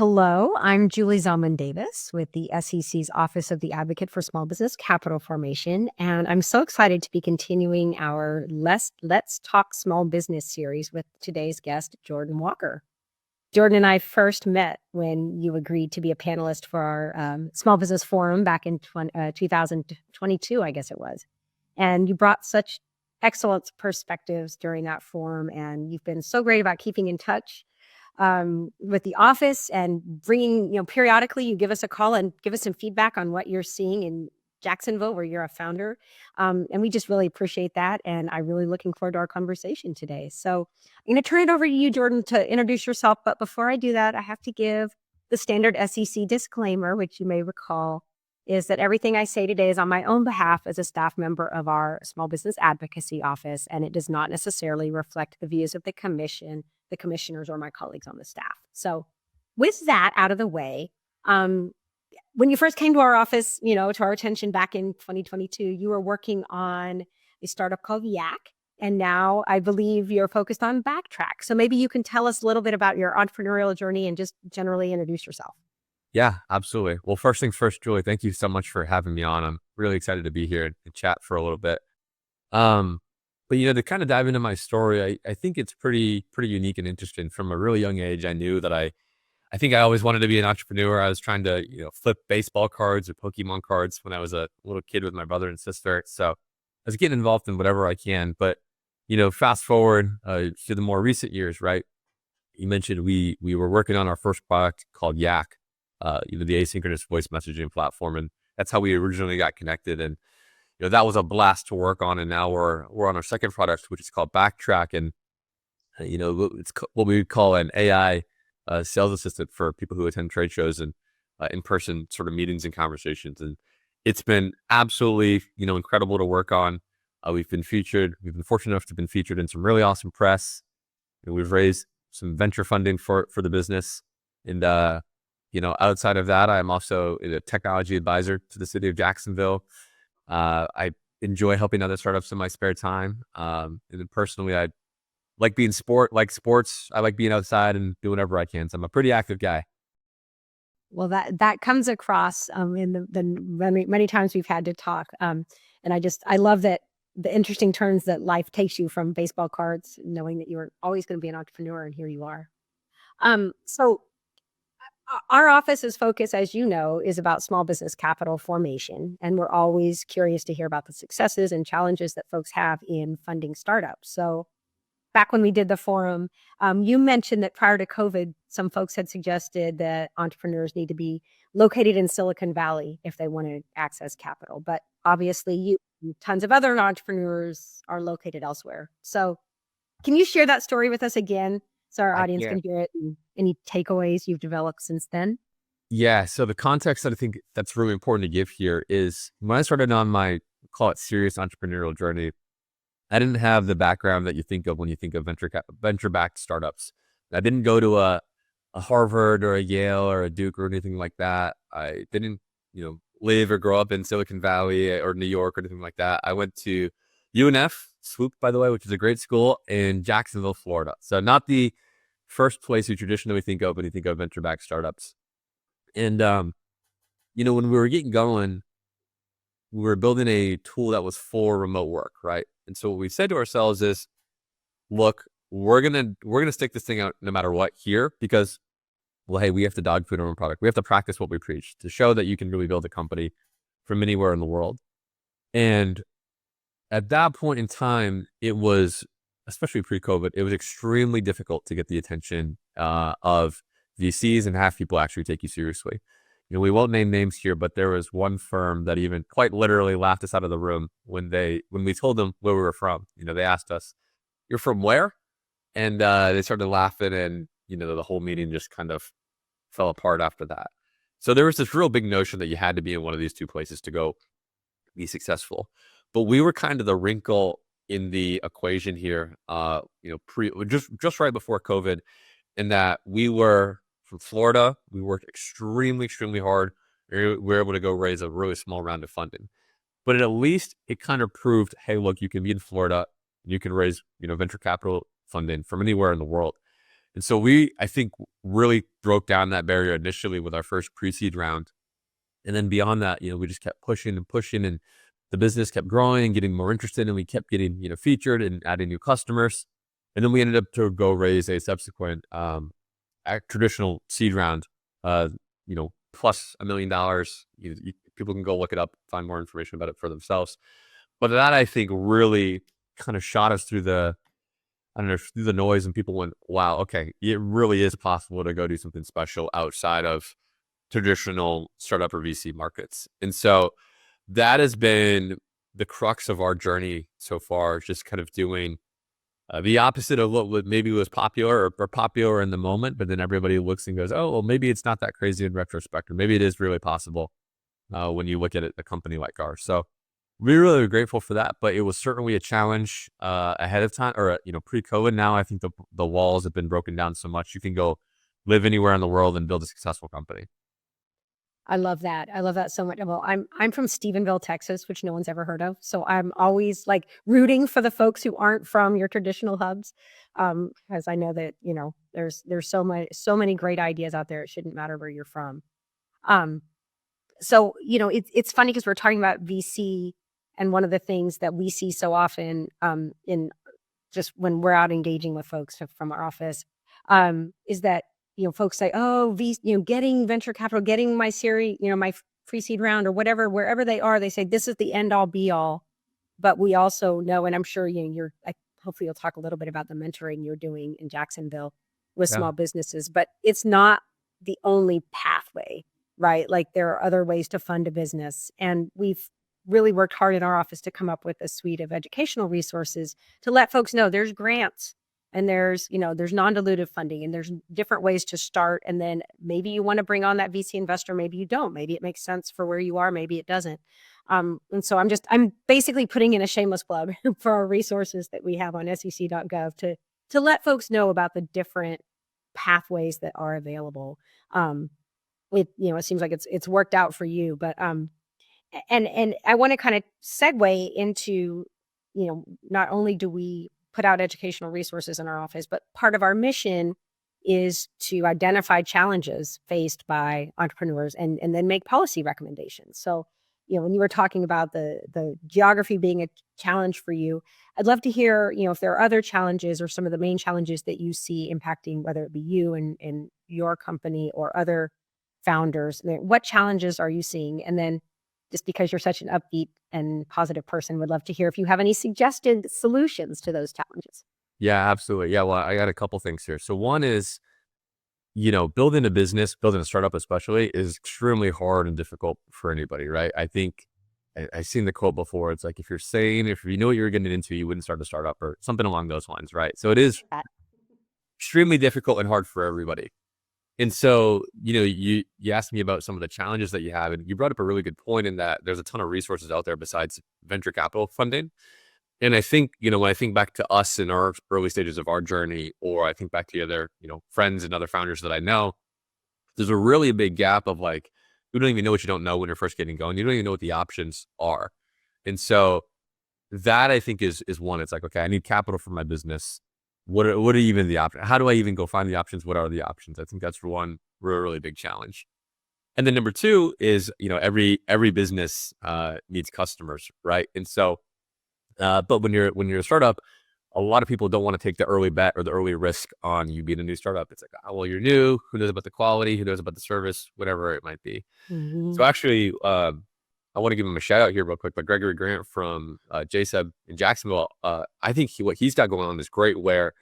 Hello, I'm Julie Zellman Davis with the SEC's Office of the Advocate for Small Business Capital Formation, and I'm so excited to be continuing our Let's Talk Small Business series with today's guest, Jordan Walker. Jordan and I first met when you agreed to be a panelist for our Small Business Forum back in 2022, I guess it was. And you brought such excellent perspectives during that forum, and you've been so great about keeping in touch with the office and bringing, periodically you give us a call and give us some feedback on what you're seeing in Jacksonville, where you're a founder. And we just really appreciate that. And I'm really looking forward to our conversation today. So I'm going to turn it over to you, Jordan, to introduce yourself. But before I do that, I have to give the standard SEC disclaimer, which you may recall, is that everything I say today is on my own behalf as a staff member of our Small Business Advocacy Office, and it does not necessarily reflect the views of the commission, the commissioners, or my colleagues on the staff. So with that out of the way, when you first came to our office, to our attention back in 2022, you were working on a startup called Yak, and now I believe you're focused on Backtrack. So maybe you can tell us a little bit about your entrepreneurial journey and just generally introduce yourself. Yeah, absolutely. Well, first things first, Julie, thank you so much for having me on. I'm really excited to be here and chat for a little bit. But to kind of dive into my story, I think it's pretty unique and interesting. From a really young age, I knew that I think I always wanted to be an entrepreneur. I was trying to, flip baseball cards or Pokemon cards when I was a little kid with my brother and sister. So I was getting involved in whatever I can. But, fast forward to the more recent years, right? You mentioned we were working on our first product called Yak, the asynchronous voice messaging platform. And that's how we originally got connected. And, that was a blast to work on. And now we're on our second product, which is called Backtrack. And, it's what we would call an AI sales assistant for people who attend trade shows and in-person sort of meetings and conversations. And it's been absolutely, incredible to work on. We've been fortunate enough to have been featured in some really awesome press. We've raised some venture funding for the business. And, outside of that, I'm also a technology advisor to the city of Jacksonville. I enjoy helping other startups in my spare time. And then personally, I like sports. I like being outside and doing whatever I can. So I'm a pretty active guy. Well, that comes across in the many times we've had to talk. And I love that the interesting turns that life takes you from baseball cards, knowing that you're always going to be an entrepreneur, and here you are. So our office's focus, as you know, is about small business capital formation. And we're always curious to hear about the successes and challenges that folks have in funding startups. So back when we did the forum, you mentioned that prior to COVID, some folks had suggested that entrepreneurs need to be located in Silicon Valley if they want to access capital. But obviously, tons of other entrepreneurs are located elsewhere. So can you share that story with us again so our audience can hear it, and any takeaways you've developed since then? Yeah. So the context that I think that's really important to give here is when I started on my, call it, serious entrepreneurial journey, I didn't have the background that you think of when you think of venture-backed startups. I didn't go to a Harvard or a Yale or a Duke or anything like that. I didn't, live or grow up in Silicon Valley or New York or anything like that. I went to UNF, Swoop, by the way, which is a great school in Jacksonville, Florida. So not the first place you traditionally think of when you think of venture-backed startups. And, when we were getting going, we were building a tool that was for remote work, right? And so what we said to ourselves is, look, we're gonna stick this thing out no matter what here, because, well, hey, we have to dog food our own product. We have to practice what we preach to show that you can really build a company from anywhere in the world. And at that point in time, it was, especially pre-COVID, it was extremely difficult to get the attention of VCs and have people actually take you seriously. We won't name names here, but there was one firm that even quite literally laughed us out of the room when we told them where we were from. They asked us, "You're from where?" And they started laughing, and the whole meeting just kind of fell apart after that. So there was this real big notion that you had to be in one of these two places to go be successful. But we were kind of the wrinkle in the equation here, just right before COVID, in that we were from Florida. We worked extremely, extremely hard. We were able to go raise a really small round of funding. But at least it kind of proved, hey, look, you can be in Florida, you can raise, venture capital funding from anywhere in the world. And so I think, really broke down that barrier initially with our first pre-seed round. And then beyond that, we just kept pushing and pushing, and the business kept growing and getting more interested, and we kept getting, featured and adding new customers. And then we ended up to go raise a subsequent traditional seed round, plus $1 million. People can go look it up, find more information about it for themselves. But that, I think, really kind of shot us through the noise, and people went, wow, okay, it really is possible to go do something special outside of traditional startup or VC markets. And so that has been the crux of our journey so far, just kind of doing the opposite of what maybe was popular or popular in the moment, but then everybody looks and goes, oh, well, maybe it's not that crazy in retrospect, or maybe it is really possible when you look at a company like ours. So we're really grateful for that, but it was certainly a challenge ahead of time, or pre-COVID. Now I think the walls have been broken down so much, you can go live anywhere in the world and build a successful company. I love that. I love that so much. Well, I'm from Stephenville, Texas, which no one's ever heard of. So I'm always like rooting for the folks who aren't from your traditional hubs, because I know that there's so many great ideas out there. It shouldn't matter where you're from. So it's funny because we're talking about VC, and one of the things that we see so often in just when we're out engaging with folks from our office is that folks say, oh, getting venture capital, getting my series, my pre-seed round or whatever, wherever they are, they say this is the end all be all. But we also know, and I'm sure hopefully you'll talk a little bit about the mentoring you're doing in Jacksonville with small businesses, but it's not the only pathway, right? Like there are other ways to fund a business. And we've really worked hard in our office to come up with a suite of educational resources to let folks know there's grants, and there's non-dilutive funding, and there's different ways to start. And then maybe you want to bring on that VC investor, maybe you don't, maybe it makes sense for where you are, maybe it doesn't. And so I'm basically putting in a shameless plug for our resources that we have on sec.gov to let folks know about the different pathways that are available. It seems like it's worked out for you, but and I want to kind of segue into, not only do we put out educational resources in our office, but part of our mission is to identify challenges faced by entrepreneurs and then make policy recommendations. So, when you were talking about the geography being a challenge for you, I'd love to hear, if there are other challenges or some of the main challenges that you see impacting, whether it be you and your company or other founders. What challenges are you seeing? And then, just because you're such an upbeat and positive person, would love to hear if you have any suggested solutions to those challenges. Yeah, absolutely. Yeah, well, I got a couple things here. So one is, building a startup especially, is extremely hard and difficult for anybody, right? I think I've seen the quote before. It's like, if you know what you're getting into, you wouldn't start a startup, or something along those lines, right? So it is extremely difficult and hard for everybody. And so, you asked me about some of the challenges that you have, and you brought up a really good point in that there's a ton of resources out there besides venture capital funding. And I think, when I think back to us in our early stages of our journey, or I think back to the other, friends and other founders that I know, there's a really big gap of like, you don't even know what you don't know when you're first getting going. You don't even know what the options are. And so that, I think, is one. It's like, okay, I need capital for my business. What are even the options? How do I even go find the options? What are the options? I think that's one really big challenge. And then number two is, every business needs customers, right? And so, but when you're a startup, a lot of people don't want to take the early bet or the early risk on you being a new startup. It's like, oh, well, you're new. Who knows about the quality? Who knows about the service? Whatever it might be. Mm-hmm. So actually, I want to give him a shout out here real quick, but Gregory Grant from JSEB in Jacksonville, I think what he's got going on is great, where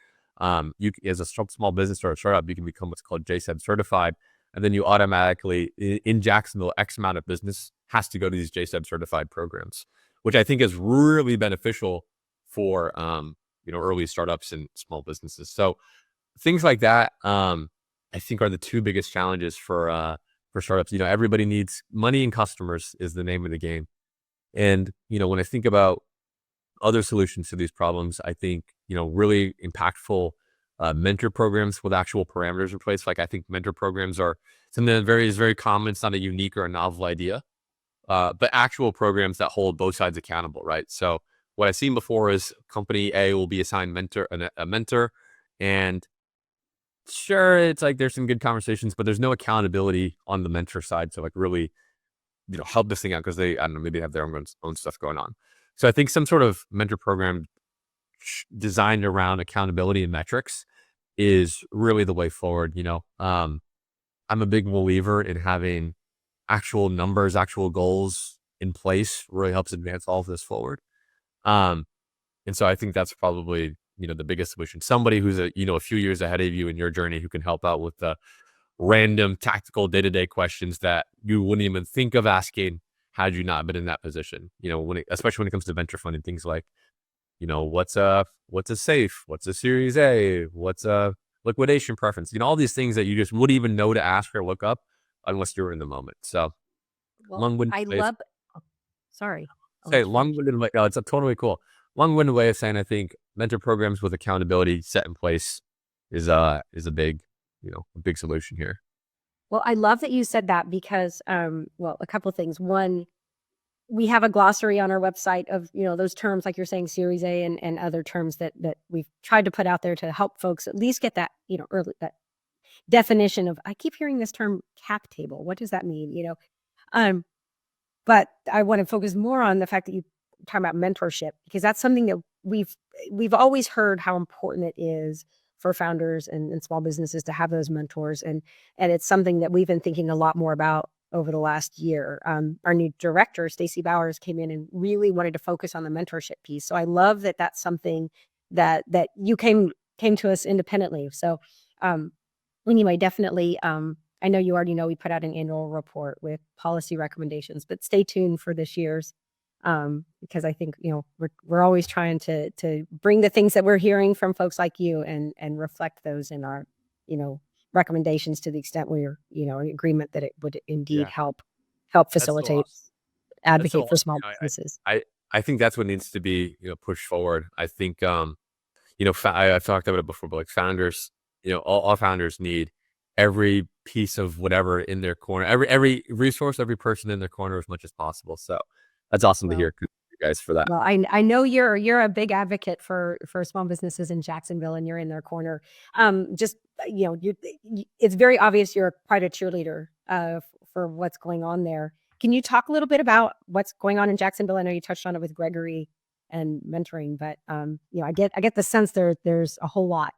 you, as a small business or a startup, you can become what's called JSEB certified. And then you automatically, in Jacksonville, X amount of business has to go to these JSEB certified programs, which I think is really beneficial for, early startups and small businesses. So things like that, I think, are the two biggest challenges for startups. Everybody needs money, and customers is the name of the game. And, when I think about other solutions to these problems, I think, really impactful mentor programs with actual parameters in place. Like, I think mentor programs are something that is very common. It's not a unique or a novel idea, but actual programs that hold both sides accountable, right? So what I've seen before is company A will be assigned a mentor, and sure, it's like there's some good conversations, but there's no accountability on the mentor side to like really, help this thing out because they, I don't know, maybe they have their own stuff going on. So I think some sort of mentor program designed around accountability and metrics is really the way forward. I'm a big believer in having actual numbers, actual goals in place really helps advance all of this forward. Um, and so I think that's probably, the biggest solution. Somebody who's a few years ahead of you in your journey who can help out with the random tactical day-to-day questions that you wouldn't even think of asking had you not been in that position. Especially when it comes to venture funding, things like, what's a safe, what's a series A, what's a liquidation preference, all these things that you just wouldn't even know to ask or look up unless you're in the moment. So Well, long-winded I way of love oh, sorry. I'll say let you finish. long-winded way. Oh, it's a totally cool. Long-winded way of saying I think mentor programs with accountability set in place is a big, a big solution here. Well, I love that you said that because, well, a couple of things. One, we have a glossary on our website of, those terms, like you're saying, Series A and other terms that we've tried to put out there to help folks at least get that, early, that definition of, I keep hearing this term cap table. What does that mean? Um, but I want to focus more on the fact that you talk about mentorship, because that's something that we've always heard how important it is for founders and small businesses to have those mentors. And it's something that we've been thinking a lot more about over the last year. Our new director, Stacy Bowers, came in and really wanted to focus on the mentorship piece. So I love that that's something that you came to us independently. So anyway, definitely. I know you already know we put out an annual report with policy recommendations, but stay tuned for this year's, because I think we're always trying to bring the things that we're hearing from folks like you and reflect those in our recommendations to the extent we're in agreement that it would indeed Yeah, help that's so facilitate, awesome. That's so advocate for awesome. small businesses. I think that's what needs to be pushed forward. I think I've talked about it before, but like founders, all founders need every piece of whatever in their corner, every resource, every person in their corner as much as possible. So that's awesome to Well, hear. Kudos to you guys for that. Well, I know you're a big advocate for small businesses in Jacksonville, and you're in their corner. Just it's very obvious you're quite a cheerleader for what's going on there. Can you talk a little bit about what's going on in Jacksonville? I know you touched on it with Gregory and mentoring, but I get the sense there's a whole lot.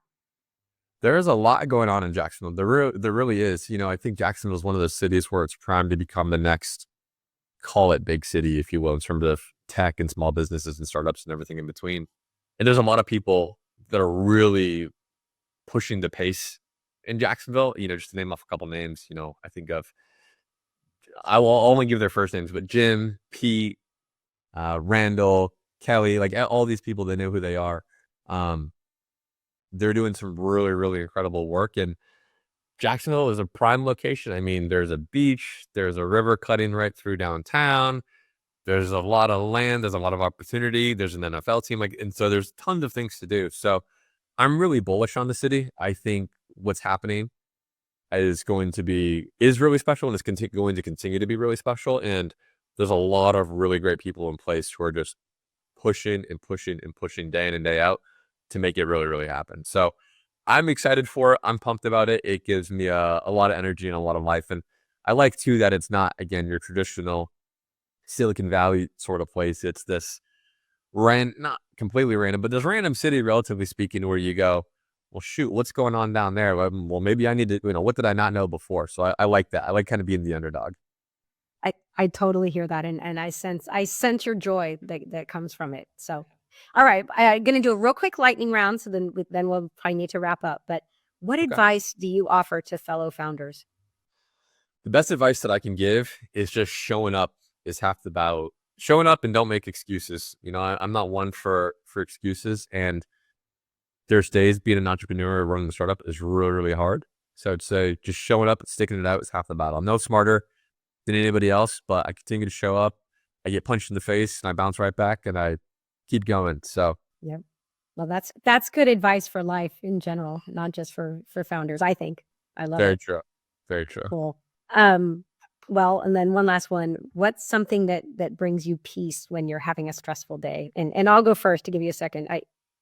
There's a lot going on in Jacksonville. There really is. I think Jacksonville is one of those cities where it's primed to become the next, call it big city, if you will, in terms of tech and small businesses and startups and everything in between. And there's a lot of people that are really pushing the pace in Jacksonville. Just to name off a couple names, I think of, I will only give their first names, but Jim, Pete, Randall, Kelly, like all these people, they know who they are. They're doing some really, really incredible work. And Jacksonville is a prime location. I mean, there's a beach, there's a river cutting right through downtown. There's a lot of land, there's a lot of opportunity. There's an NFL team, and so there's tons of things to do. So I'm really bullish on the city. I think what's happening is really special, and it's going to continue to be really special. And there's a lot of really great people in place who are just pushing and pushing and pushing day in and day out to make it really, really happen. So I'm excited for it. I'm pumped about it. It gives me a lot of energy and a lot of life. And I like too that it's not, again, your traditional Silicon Valley sort of place. It's this not completely random, but this random city, relatively speaking, where you go, well, shoot, what's going on down there? Well, maybe I need to, what did I not know before? So I like that. I like kind of being the underdog. I totally hear that, and I sense your joy that comes from it. So, all right, I'm going to do a real quick lightning round. So then we'll probably need to wrap up. But what Okay. advice do you offer to fellow founders? The best advice that I can give is just showing up is half the battle. Showing up and don't make excuses. I'm not one for excuses, and there's days being an entrepreneur or running a startup is really, really hard. So I'd say just showing up and sticking it out is half the battle. I'm no smarter than anybody else, but I continue to show up. I get punched in the face and I bounce right back and I keep going. So Yep. Well, that's good advice for life in general, not just for founders. I think I love very it. true. Very true. Cool. Well, and then one last one. What's something that brings you peace when you're having a stressful day? And I'll go first to give you a second.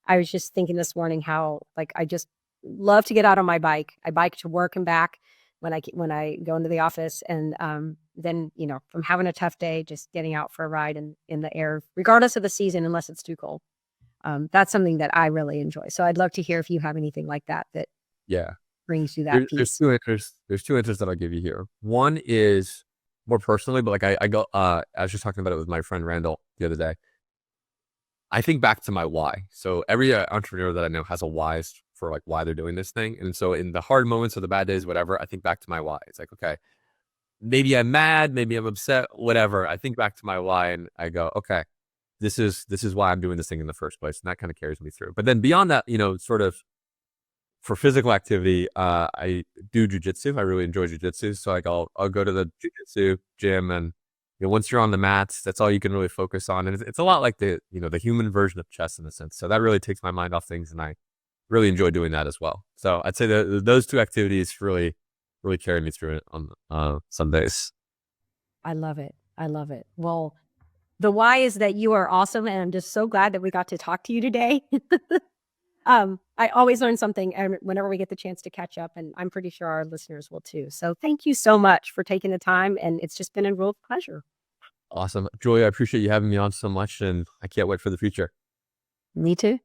I was just thinking this morning how, like, I just love to get out on my bike. I bike to work and back when I go into the office, and then from having a tough day, just getting out for a ride in the air, regardless of the season, unless it's too cold. That's something that I really enjoy. So I'd love to hear if you have anything like that Yeah. brings you that There's peace. two answers. There's two answers that I'll give you here. One is more personally, but like I go, I was just talking about it with my friend Randall the other day. I think back to my why. So every entrepreneur that I know has a why for like why they're doing this thing. And so in the hard moments or the bad days, whatever, I think back to my why. It's like, okay, maybe I'm mad, maybe I'm upset, whatever. I think back to my why and I go, okay, this is why I'm doing this thing in the first place. And that kind of carries me through. But then beyond that, sort of for physical activity, I do jujitsu. I really enjoy jujitsu. So like I'll go to the jujitsu gym, and once you're on the mats, that's all you can really focus on. And it's a lot like the human version of chess in a sense. So that really takes my mind off things, and I really enjoy doing that as well. So I'd say that those two activities really carry me through it on some days. I love it. I love it. Well, the why is that you are awesome, and I'm just so glad that we got to talk to you today. I always learn something whenever we get the chance to catch up, and I'm pretty sure our listeners will too. So thank you so much for taking the time, and it's just been a real pleasure. Awesome. Joy, I appreciate you having me on so much, and I can't wait for the future. Me too.